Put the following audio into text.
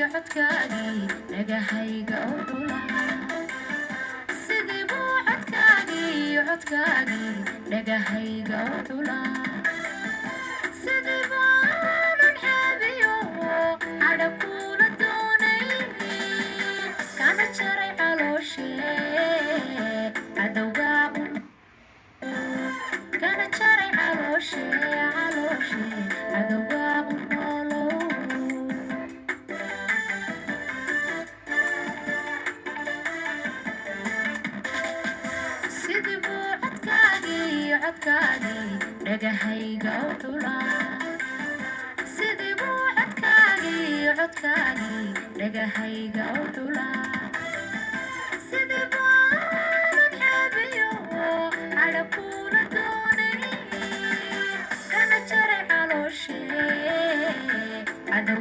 codkaagii dhagahayga u dhulaa sidii buu codkaagii dhagahayga u dhulaa sidii baanan xeebiyo cadhab kula doonaynin kana jaray calooshee cadowgaa kana jaray calooshee cadowgaa u noolow sidii buu codkaagii dhagahayga u dhulaa sidii buu codkaagii dhagahayga u dhulaa sidii